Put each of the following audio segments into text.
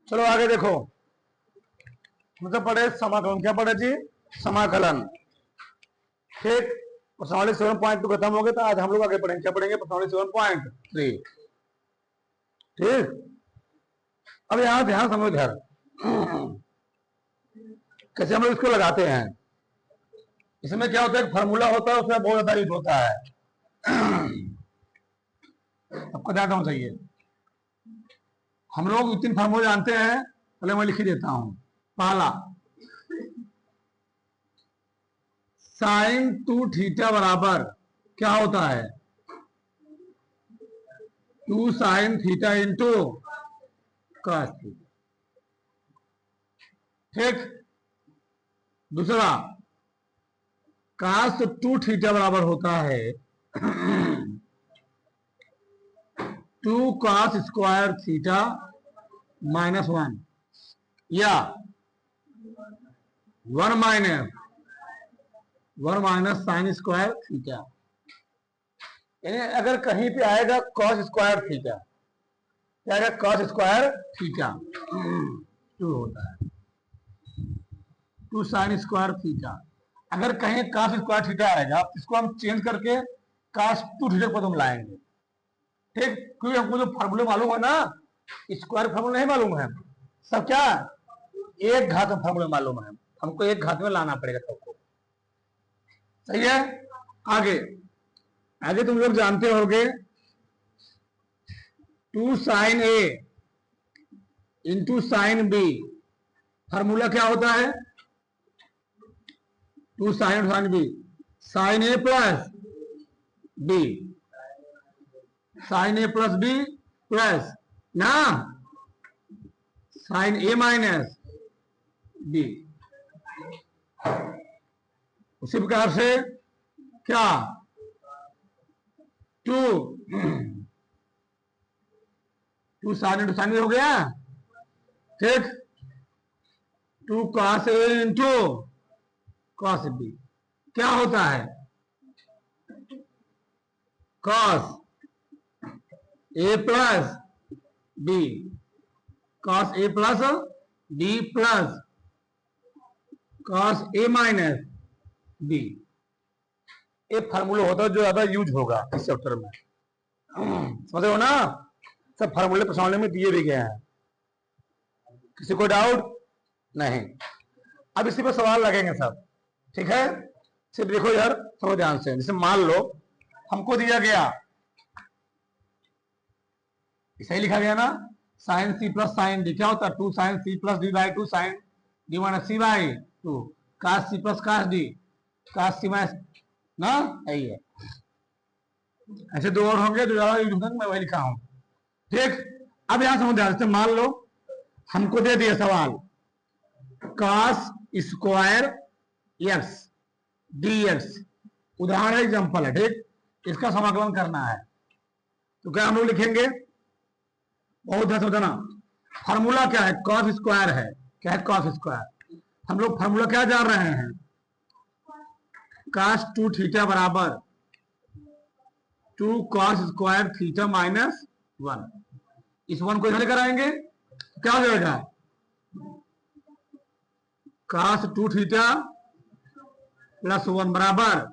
चलो आगे देखो, मतलब पढ़े समाकलन, क्या पढ़े जी? समाकलन। ठीक, प्रश्नावली 7.2 खत्म हो गए, तो आज हम लोग आगे पढ़ेंगे, क्या पढ़ेंगे? प्रश्नावली 7.3। ठीक, अब यहां ध्यान समझो इधर, कैसे हम लोग इसको लगाते हैं। इसमें क्या होता है, फार्मूला होता है, उसमें बहुत ज्यादा यूज होता है, आपको ध्यान होना चाहिए। हम लोग 3 फार्मूले जानते हैं, पहले मैं लिख ही देता हूं। पहला, साइन 2 थीटा बराबर क्या होता है? 2 sine theta into cos theta. ठीक, दूसरा, cos 2 थीटा बराबर होता है 2 cos स्क्वायर थीटा -1, या 1 माइनस साइन स्क्वायर थीटा। यानी अगर कहीं पे आएगा cos स्क्वायर थीटा, क्या आएगा? cos स्क्वायर थीटा 2 होता है, 2 साइन स्क्वायर थीटा। अगर कहीं cos स्क्वायर थीटा आएगा, इसको हम चेंज करके cos 2 थीटा को हम लाएंगे। ठीक, क्योंकि हमको जो फार्मूले मालूम है ना, स्क्वायर फार्मूला नहीं मालूम है, सब क्या एक घात में फार्मूला मालूम है, हमको एक घात में लाना पड़ेगा सबको। सही है। आगे आगे तुम लोग जानते होगे 2 साइन ए इंटू साइन बी, फार्मूला क्या होता है? 2 sine B, sign A plus B, sign A plus B plus ना साइन ए माइनस बी। उसी प्रकार से क्या 2 साइन इंटू साइन हो गया। ठीक, 2 cos A into cos B क्या होता है? cos A plus B, cos A plus B plus cos A minus B. एक फार्मूला होता है जो ज्यादा यूज होगा इस चैप्टर में, समझ हो ना? सब फार्मूले प्रश्नावली में दिए भी गए हैं, किसी को डाउट नहीं। अब इसी पर सवाल लगेंगे सब, ठीक है? सिर्फ देखो यार, समझो ध्यान से। जैसे मान लो हमको दिया गया, सही लिखा गया ना, sine C plus sine D, क्या होता है? 2 sine C plus D by 2 sine D minus C by 2, cos C plus cos D, cos C minus ना, यही है। ऐसे 2 और होंगे जो ज्यादा यूज होंगे, मैं वही लिखा हूं। ठीक, अब यहां समझ ध्यान से, मान लो हमको दे दिया सवाल cos square x D x, उदाहरण एग्जांपल है। ठीक, इसका समाकलन करना है, तो क्या हम लोग लिखेंगे? बहुत ध्यान समझना, फार्मूला क्या है? cos स्क्वायर है। क्या है? cos square. हम लोग फार्मूला क्या जान रहे हैं? cos 2 थीटा बराबर 2 cos स्क्वायर थीटा माइनस 1। इस 1 को इधर कराएंगे, क्या हो जाएगा? cos 2 थीटा प्लस 1 बराबर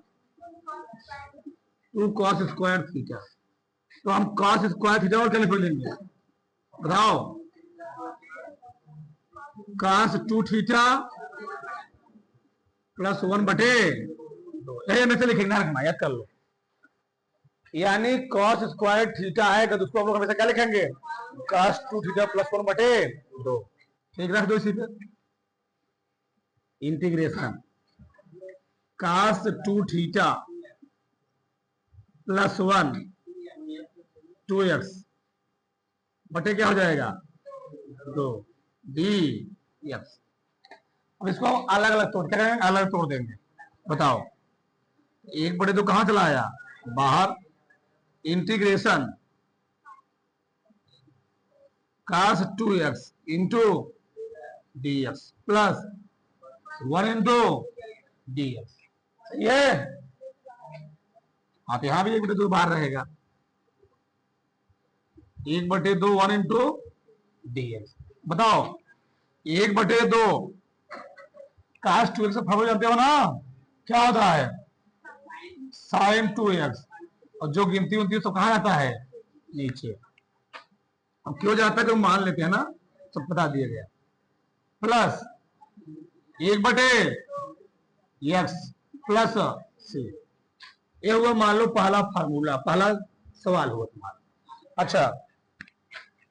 2 cos स्क्वायर थीटा। तो हम cos स्क्वायर थीटा और क्या लिख लेंगे? बताओ, cos 2 थीटा प्लस 1 बटे 2, में से लिखेंगे ना, रखना याद कर लो। यानी cos स्क्वायर थीटा आएगा तो उसको हम लोग हमेशा क्या लिखेंगे? cos 2 थीटा प्लस 1 बटे 2। ठीक, रख दो इसी पे। Integration cos 2 theta plus 1 2x बटे क्या हो जाएगा? 2 dx। अब इसको हम अलग अलग तोड़, क्या करेंगे? अलग तोड़ देंगे। बताओ, 1 बटे 2 कहां चला आया? बाहर। Integration cos 2x into dx plus 1 into dx। सही है? हाँ, तो यहां भी 1 बटे 2 बाहर रहेगा, 1 बटे 2 1 इंटू dx। बताओ 1/2 cos 2x फॉर्मूला जानते हो ना, क्या होता है sin 2x, और जो गिनती होती है तो कहाँ जाता है नीचे। अब क्यों जाता है तो मान लेते हैं ना, सब बता दिया गया। प्लस 1/x प्लस सी, ये हुआ मान लो पहला फार्मूला, पहला सवाल हुआ तुम्हारा। अच्छा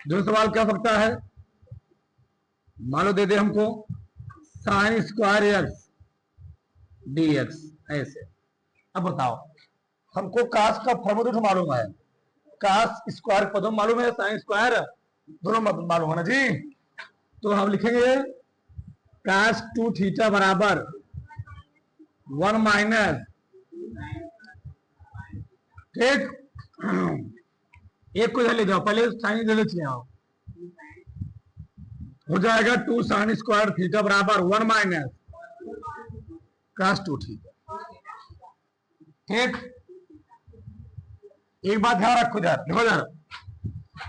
दूसरा सवाल क्या हो सकता है, मान लो दे दे हमको sine square x D x ऐसे। अब बताओ हमको कास का फॉर्मूला तो मालूम है, कास स्क्वायर पदों मालूम है, साइन स्क्वायर दोनों मालूम है ना जी। तो हम लिखेंगे कास 2 थीटा बराबर 1 माइनस, ठीक, एक को इधर ले जाओ, पहले साइन इधर ले आओ, हो जाएगा 2 साइन स्क्वायर थीटा बराबर 1 माइनस कास 2 थीटा, ठीक। एक बात ध्यान रखो इधर, देखो इधर,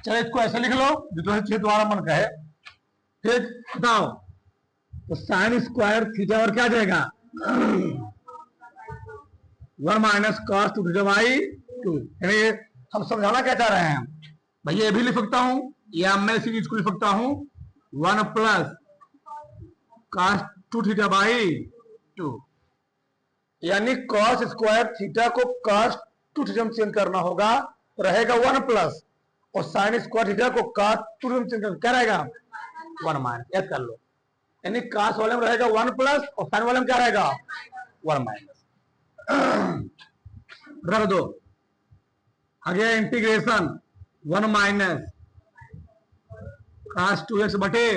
चलो इसको ऐसे लिख लो जो तुम्हारा मन का है, ठीक। बताओ तो साइन स्क्वायर थीटा और क्या जाएगा 1 माइनस कॉस 2 थीटा बाई 2। यानी हम समझाना क्या चाह रहे हैं, भैया ये भी लिख सकता हूं या मैं इसी चीज को लिख सकता हूं 1 प्लस कॉस 2 थीटा बाई 2, यानी कॉस स्क्वायर थीटा को कॉस 2 थीटा में चेंज करना होगा, तो रहेगा 1 प्लस, और साइन स्क्वायर थीटा को कॉस 2 थीटा में चेंज करना क्या रहेगा 1 माइनस, याद कर लो। यानी कॉस वाले में रहेगा 1 प्लस और साइन वाले में क्या रहेगा 1 माइनस। रख दो, आगे इंटीग्रेशन 1 माइनस cos 2x बटे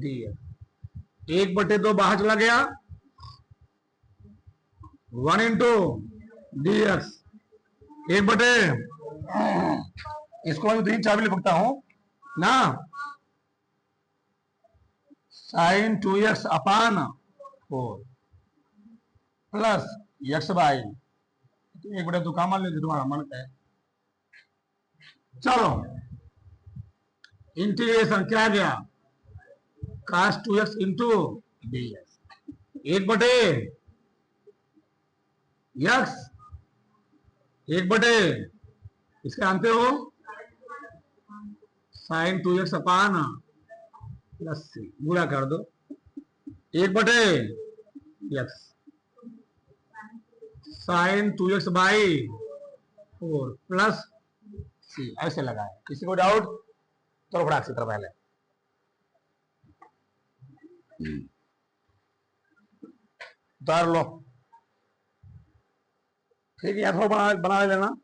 dx, 1/2 बाहर चला गया, 1 इंटू dx 1/, इसको मैं 3 4 लिख सकता हूं ना, sine 2x upon 4 plus x by 1/2 का मान लीजिए तुम्हारा मन है। चलो इंटीग्रेशन क्या गया cos 2x into dx 1/x 1/, इसके जानते हो साइन 2x अपान प्लस सी, गुणा कर दो 1/x sign 2x by 4 plus सी, ऐसे लगाए। किसी को डाउट तो फटाक से पहले उतार लो, ठीक है। थोड़ा बना लेना,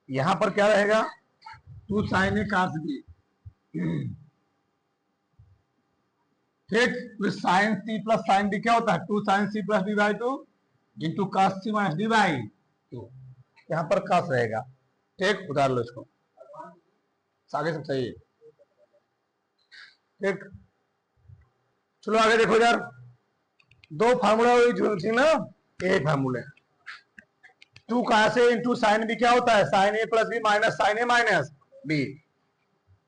यहां पर क्या रहेगा 2 साइन ए cos b, ठीक। Sine C plus sine D क्या होता है 2 sine C plus D by 2 into cos C minus D by 2, यहां पर cos रहेगा, ठीक। उतार लो इसको, आगे सब सही है, ठीक। चलो आगे देखो यार, 2 फार्मूला थी ना, एक फार्मूले 2 cos A into sine B क्या होता है sine A plus B minus sine A minus B,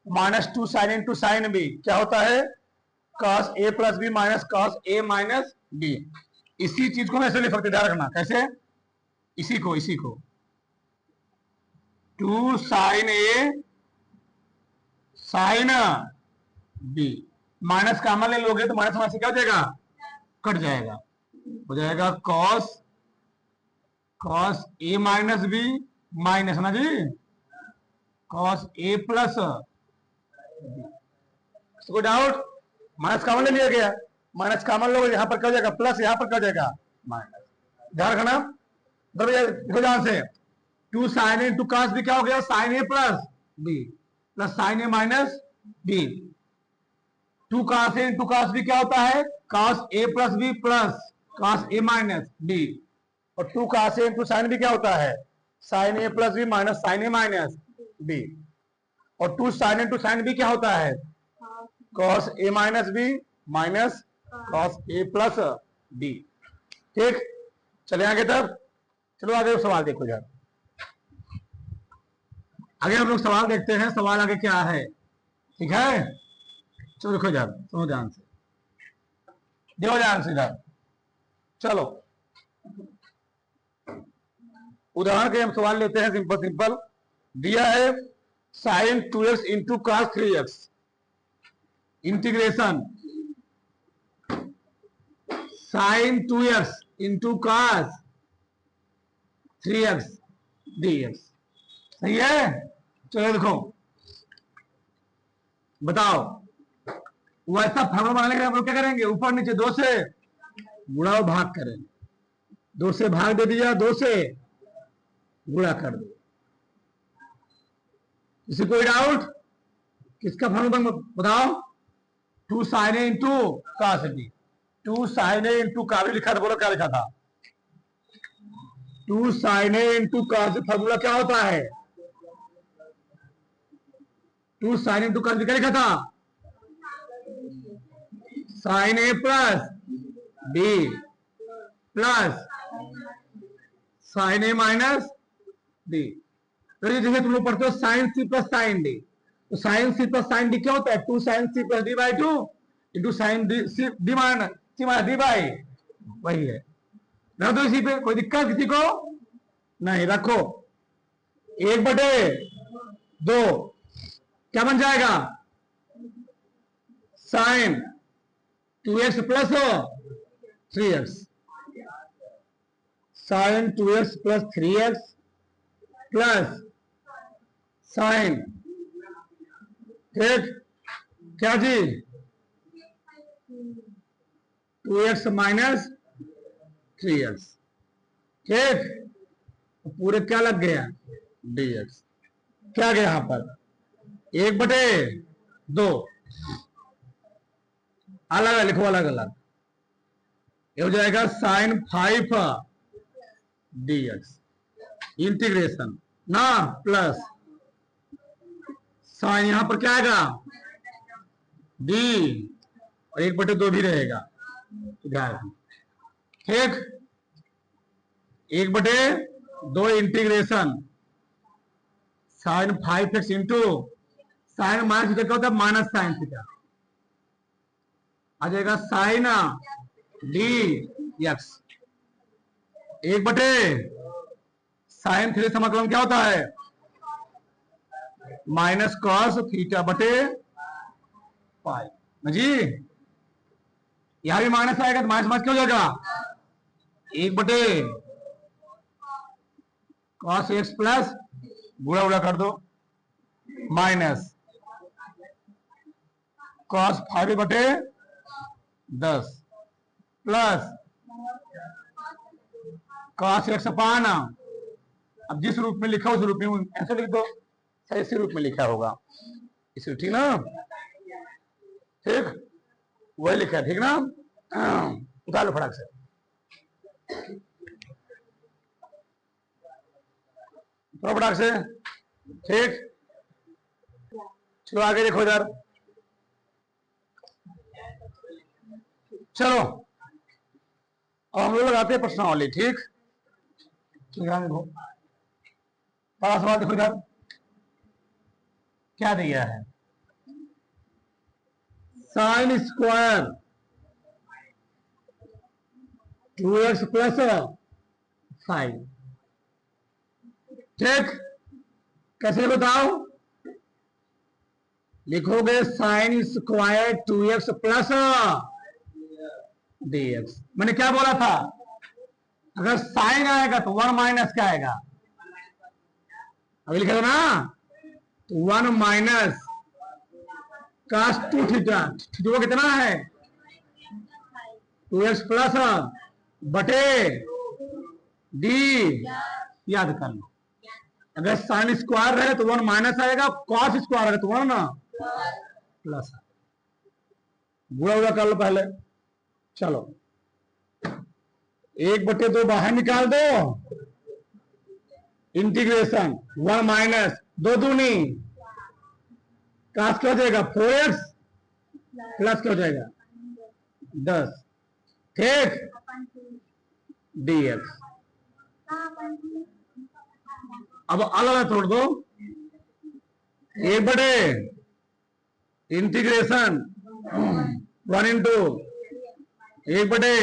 minus 2 sine into sine B क्या होता है cos A plus B minus cos A minus B. इसी चीज को मैं ऐसे लिख सकते, ध्यान रखना कैसे, इसी को 2 साइन ए साइन बी, माइनस कॉमन ले लोगे तो माइनस से क्या हो जाएगा कट जाएगा, हो जाएगा cos A minus B minus ना जी cos ए प्लस, कोई डाउट, माइनस कॉमन ले लिया गया, माइनस कॉमन लोगे यहां पर क्या हो जाएगा प्लस, यहां पर क्या हो जाएगा माइनस, ध्यान रखना। देखो ध्यान से 2 साइन ए इंटू cos बी क्या हो गया sign A plus B plus sign A minus B, 2 cos A into cos B क्या होता है cos A plus B plus cos A minus B, और 2 cos A into sine B क्या होता है sine A plus B minus sine A minus B, और 2 sine into sine B क्या होता है cos A minus B minus cos A plus B, ठीक। चले आगे तब, चलो आगे सवाल देखो यार, आगे हम लोग सवाल देखते हैं, सवाल आगे क्या है, ठीक है। चलो देखो यार, सुनो ध्यान से, देखो ध्यान से इधर। चलो उदाहरण के हम सवाल लेते हैं, सिंपल सिंपल दिया है sine 2x into cos 3x, integration sine 2x into cos 3x dx। सही है? चलो देखो, बताओ वैसा फॉर्मूला बनाने के लिए हम लोग क्या करेंगे, ऊपर नीचे 2 से गुणा और भाग करेंगे। 2 से भाग दे दिया, 2 से गुणा कर दो। किसी कोई डाउट? किसका फॉर्मूला बताओ? 2 sin a into cos b। 2 sin a into का भी लिखा था, बोलो क्या लिखा था? 2 sin a into cos b formula क्या होता है? 2 sin इंटू cos b क्या लिखा था? sin a plus b plus sin a minus b। तो जैसे तुम लोग पढ़ते हो sine C plus sine D, तो sine C plus sine D क्या होता है? 2 sin c plus D by 2 into sine D C D minus C minus D by, वही है ना। तो इसी पे कोई दिक्कत किसी को नहीं, रखो 1/2 क्या बन जाएगा? Sine 2x plus 3x, sine 2x plus 3x plus sine, ठीक क्या जी? 2x माइनस 3x, ठीक पूरे क्या लग गया? dx। क्या गया यहां पर? 1/2 अलग अलग लिखो, अलग अलग। ये हो जाएगा साइन 5 dx इंटीग्रेशन ना, प्लस साइन यहां पर क्या आएगा? d और 1/2 भी रहेगा, ठीक। 1/2 integration sine 5x into sine minus theta क्या होता है? माइनस साइन थीटा आ जाएगा साइन डी एक्स। 1/, साइन 3 का मतलब क्या होता है? माइनस कॉस थीटा बटे पाई जी। यहां भी माइनस आएगा तो माइनस माइनस क्या हो जाएगा? 1/, कॉस एक्स प्लस गुणा उड़ा कर दो minus cos 5/10 plus cos X अपान, अब जिस रूप में लिखा उस रूप में ऐसे लिख दो, इसी रूप में लिखा होगा, इसी, ठीक ना? ठीक वही लिखा है, ठीक ना? उतार लो फटाक से, फटाक से, ठीक। चलो आगे देखो इधर, चलो अब हम लोग लगाते हैं प्रश्नावली, ठीक। देखो पहला सवाल देखो इधर क्या दिया है? साइन स्क्वायर 2x प्लस 5, ठीक। कैसे बताओ? लिखोगे sine square 2x plus dx। मैंने क्या बोला था? अगर साइन आएगा तो 1 माइनस क्या आएगा? अभी लिखा था ना, तो 1 माइनस cos 2 थीटा, थीटा कितना है? 2x प्लस बटे डी, याद कर लो। अगर साइन स्क्वायर रहे तो 1 माइनस आएगा, कॉस स्क्वायर है तो 1 ना प्लस। गुणा उड़ा कर लो पहले, चलो 1/2 बाहर निकाल दो, इंटीग्रेशन 1 माइनस 2 दूनी काश क्या हो जाएगा? 4x प्लस क्या हो जाएगा? 10, ठीक dx। अब अलग तोड़ दो, 1/, इंटीग्रेशन 1 इंटू 1 बटे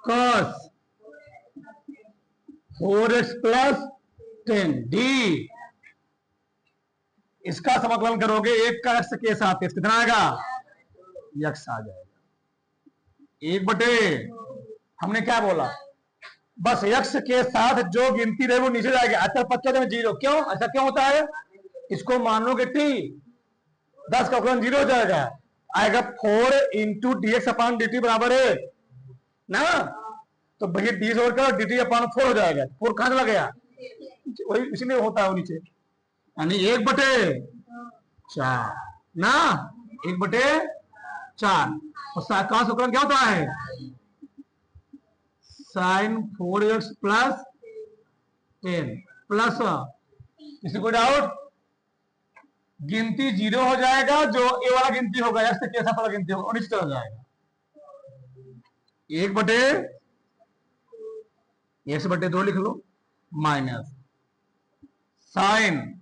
कॉस 4x प्लस 10 डी। इसका समाकलन करोगे एक का x के साथ कितना आएगा, x आ जाएगा। 1 बटे हमने क्या बोला, बस x के साथ जो गिनती रहे वो नीचे जाएगी। अच्छा 25 में 0, क्यों ऐसा क्यों होता है, इसको मान लो कि t 10 का फलन 0 हो जाएगा, आएगा 4 इंटू डी एक्स अपान डी टी बराबर है ना। तो भैया डी से करो डी टी अपान 4 हो जाएगा। 4 कहां चला गया, वही इसलिए होता है वो नीचे, यानी 1/4 ना, 1/4। और का सूत्र क्या होता है, साइन 4x प्लस 10 प्लस, किसी को डाउट, गिनती 0 हो जाएगा, जो ए वाला गिनती होगा एक्स के साथ वाला गिनती होगा नीचे चला जाएगा। 1/2 लिख लो माइनस साइन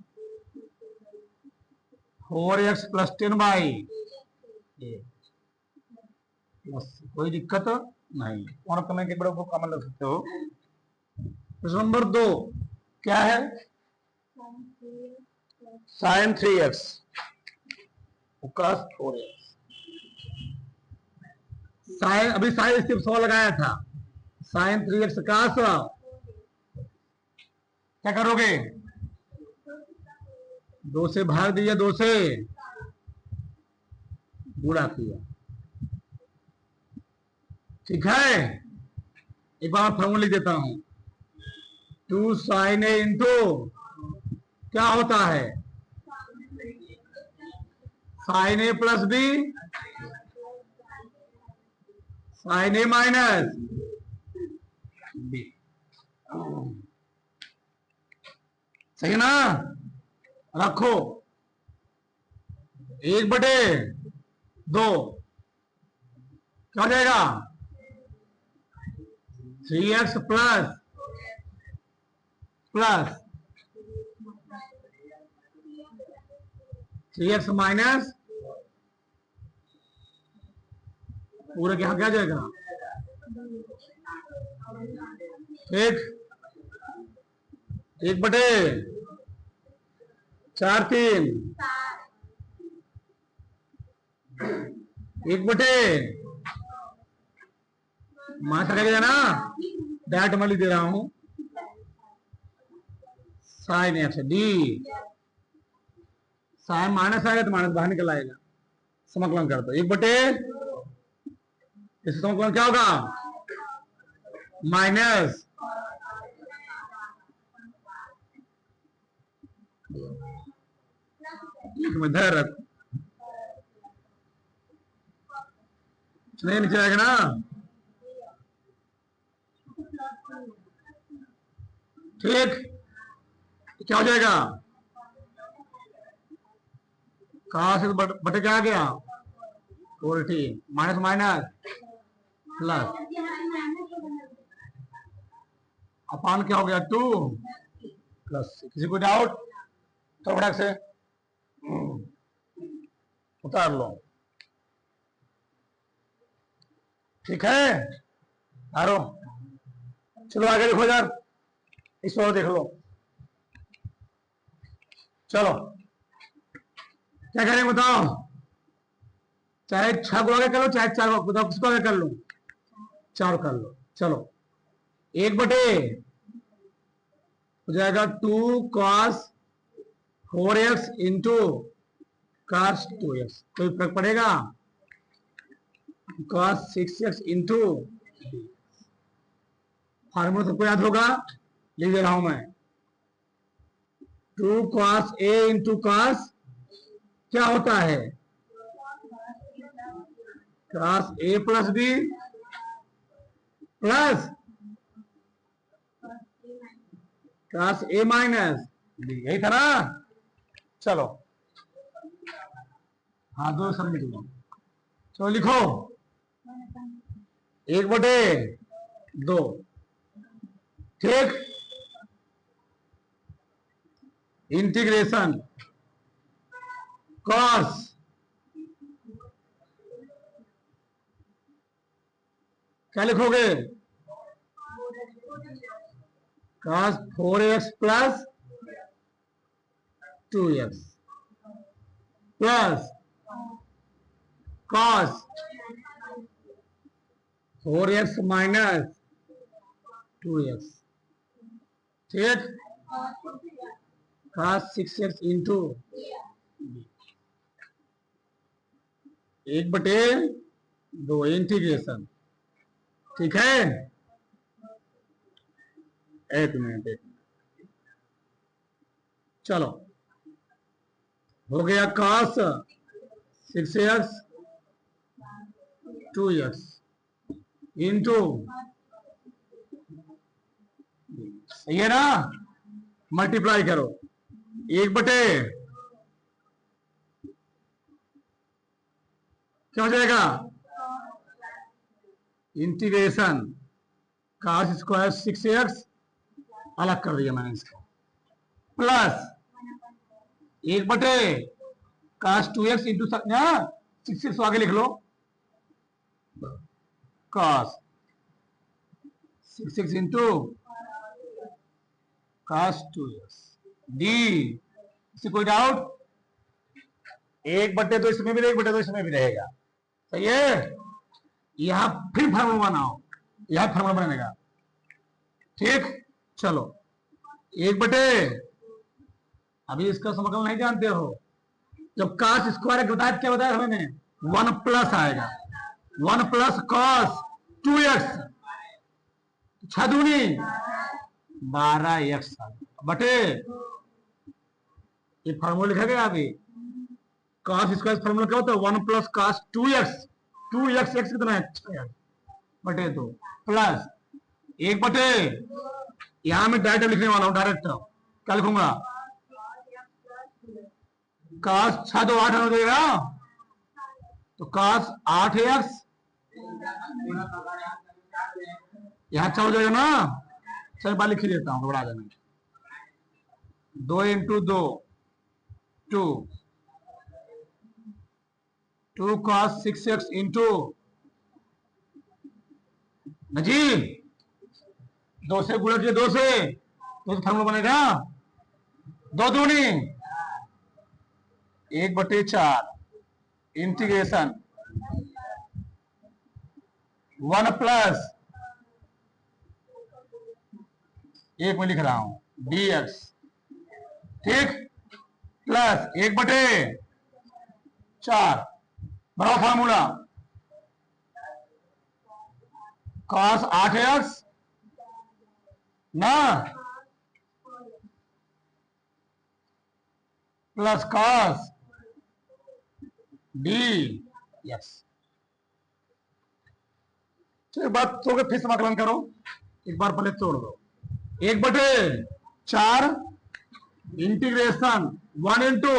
4x प्लस 10 कोई दिक्कत नहीं, और करने के बड़े को कॉमन रख सकते हो। प्रश्न नंबर 2 क्या है, sine 3x plus 4x। Sine अभी साइन सिर्फ 100 लगाया था, साइन 3x का 100 क्या करोगे, 2 से भाग दिया, 2 से गुणा किया, ठीक है। एक बार फॉर्मूला लिख देता हूं, 2 साइन ए इंटू क्या होता है, sine A plus B sign A minus B, सही ना। रखो 1/2 क्या हो जाएगा, 3x प्लस 3x माइनस पूरा क्या क्या जाएगा, एक 1/4 3 1/, मात्रा क्या ना, डायरेक्ट मैं लिख दे रहा हूं, sine X D, sine minus आएगा तो माइनस बाहर निकल आएगा, समाकलन कर दो 1/, इसका समाकलन क्या होगा, माइनस इधर रख, नहीं नीचे आएगा ना, ठीक, क्या हो जाएगा, कहां से बटे क्या आ गया 14 माइनस माइनस प्लस अपान क्या हो गया 2 प्लस। किसी को डाउट तो फटाक से उतार लो, ठीक है। आरो चलो आगे देखो यार, इस और देख लो, चलो क्या करें बताओ, चाहे 6 को आगे कर लो चाहे 4 को, बताओ किसको आगे कर लो, 4 कर लो। चलो 1/, हो जाएगा 2 cos 4x into cos 2x, कोई फर्क पड़ेगा, cos 6x इंटू, फार्मूला सबको याद होगा, लिख दे रहा हूं मैं, 2 cos a इंटू cos क्या होता है, cos a plus B plus cos a minus B, यही था ना। चलो हाँ 2 सबमिट लो, चलो लिखो 1/2, ठीक, इंटीग्रेशन cos क्या लिखोगे? cos 4x plus 2x plus cos 4x minus 2x, ठीक। cos 6x इंटू 1/2 इंटीग्रेशन, ठीक है। एक मिनट चलो, हो गया cos 6x 2x इंटू, सही है ना, मल्टीप्लाई करो 1/, क्या हो जाएगा? इंटीग्रेशन cos स्क्वायर 6x, अलग कर दिया मैंने इसको, plus 1/, cos 2x into 6x आगे लिख लो, cos 6x into cos 2x D. इसे कोई डाउट? 1/, तो इसमें भी 1/, तो इसमें भी रहेगा, सही है। यहां फिर फार्मूला बनाओ, यहां फार्मूला बनेगा, ठीक। चलो 1/, अभी इसका समाकलन नहीं जानते हो, जब cos स्क्वायर बताया, क्या बताया हमने? 1 प्लस आएगा, 1 प्लस cos 2x, 6 दूनी 12x बटे, ये फार्मूला लिखा गया अभी। cos स्क्वायर फार्मूला क्या होता है? 1 plus cos 2x, 2x x कितना है? 6 बटे 2 प्लस 1/, यहां मैं डायरेक्ट लिखने वाला हूं, डायरेक्ट क्या लिखूंगा? cos 6 2 8 हो जाएगा, तो cos 8x, यहां 6 हो जाएगा ना। चल बार लिख ही देता हूं, घबरा जाना। 2 इंटू 2 2 cos 6x इंटू, जी 2 से गुणा किया, 2 से तो फार्मूला बनेगा 2 दूनी 1/4 इंटीग्रेशन 1 प्लस, एक में लिख रहा हूं dx, ठीक, प्लस 1/4 बड़ा फार्मूला cos 8x ना प्लस cos dx। एक बार तो फिर समाकलन करो, एक बार पहले तोड़ दो, 1/4 integration 1 into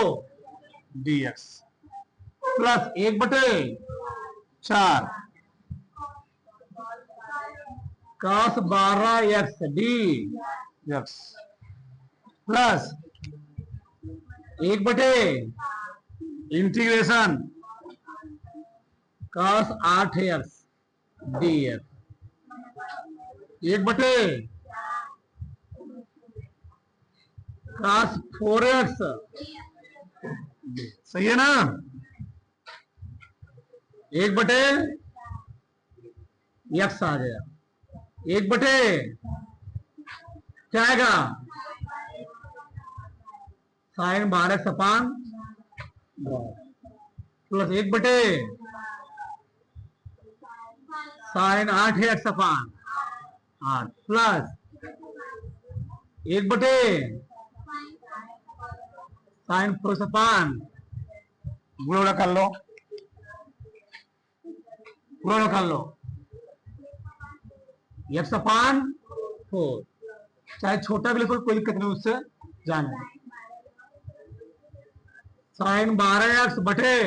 dx plus 1/4 cos 12x dx plus 1/, integration cos 8x dx 1/, cos 4x, सही है ना। 1/, x आ गया, 1/, क्या आएगा? sin 12x अपान प्लस 1/, sin 8x अपान 8 प्लस 1/, sin 4x अपान, गुणा कर लो, गुणा कर लो, x अपान 4, चाहे छोटा भी लिखो कोई दिक्कत नहीं, उससे जाना। sin 12x बटे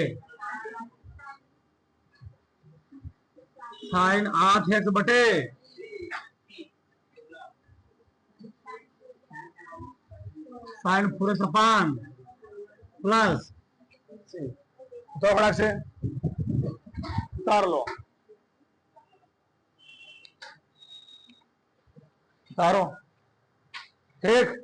sin 8x बटे sin 4x अपान प्लस, तो फटाक से उतार लो, तारो ठीक।